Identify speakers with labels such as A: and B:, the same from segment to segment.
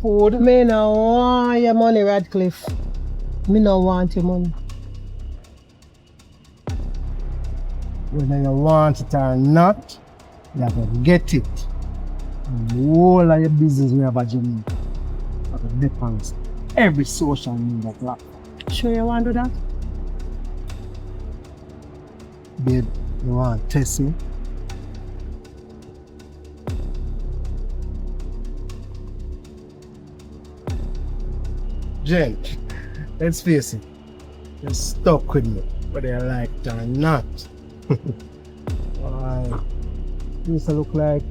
A: food.
B: Me no want your money, Radcliffe. Me no want your money.
A: Whether you want it or not, you have to get it. And the whole of your business we have a journey. Have to depend every social media platform.
B: Sure you want to do that?
A: Babe, you want to test me? Jen, let's face it, you're stuck with me, whether you like it or not. Why? You used to look like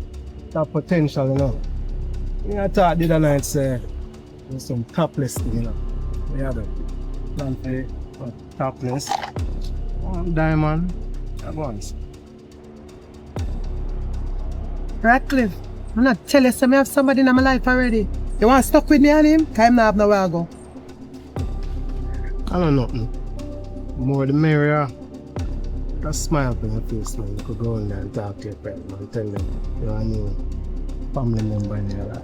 A: that potential, you know. I thought the other night, say, there's some topless thing, you know. We have a plan for topless. Diamond at once.
B: Radcliffe, I'm not tell you so I have somebody in my life already. You want to stuck with me and him? Cause I'm not have nowhere to go.
A: I don't know nothing. More the merrier. Just smile on your face, man. You could go in there and talk to your friend, man. Tell them you're a new family member in your life.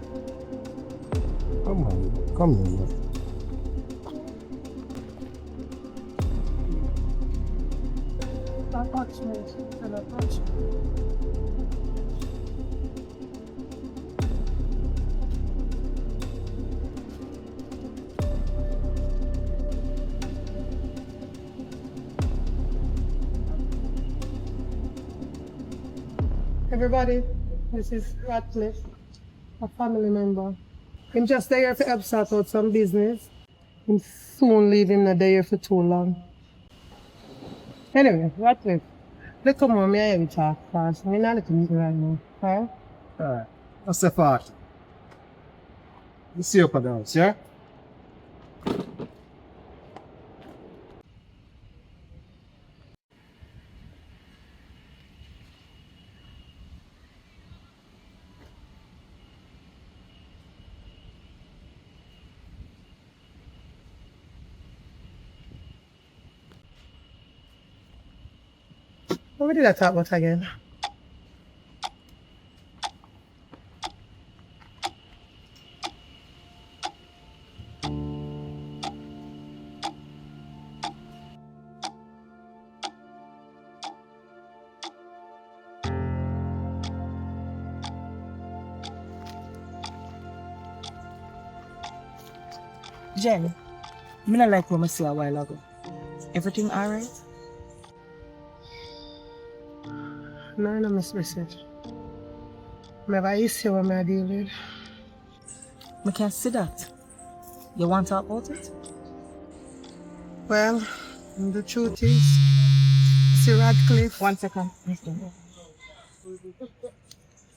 A: Come on, come here, man.
B: Everybody, this is Radcliffe, a family member. I'm just there to help sort out some business. I'm soon leaving not there for too long. Anyway, Radcliffe, let's come on, me and you talk fast. I'm not looking at you right now. Huh?
A: Alright, what's the part? You see up at the house, yeah?
B: What did I talk about again?
C: Jen, I don't like what I said a while ago. Everything alright?
B: No, no, Miss Message. I have an issue with I deal with.
C: I can't see that. You want to talk about it?
B: Well, the truth is, Sir Radcliffe.
C: 1 second.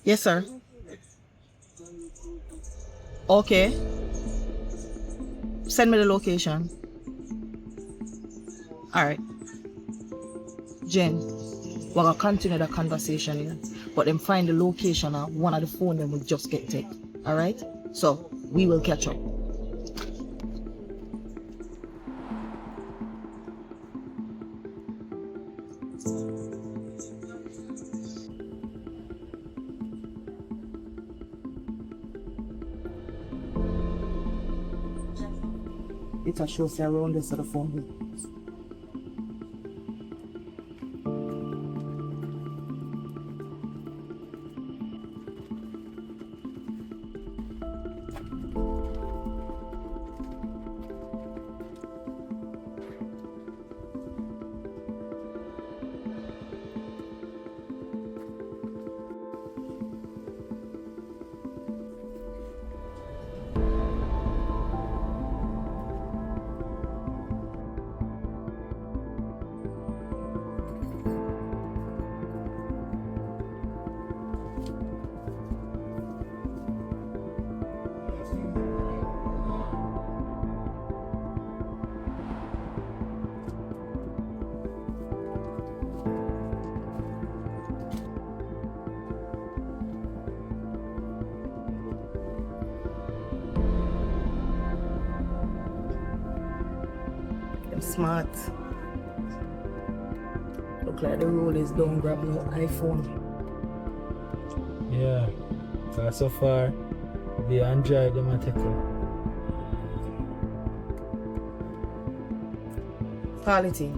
C: Yes, sir. Okay. Send me the location. Alright. Jen, we're gonna continue the conversation here. But then find the location of one of the phone that we just get take. Alright? So we will catch up. It will show you around this of the phone. Smart. Look like the roll is done, grab no iPhone.
D: Yeah, so far, Be enjoy them and take care.
C: Quality.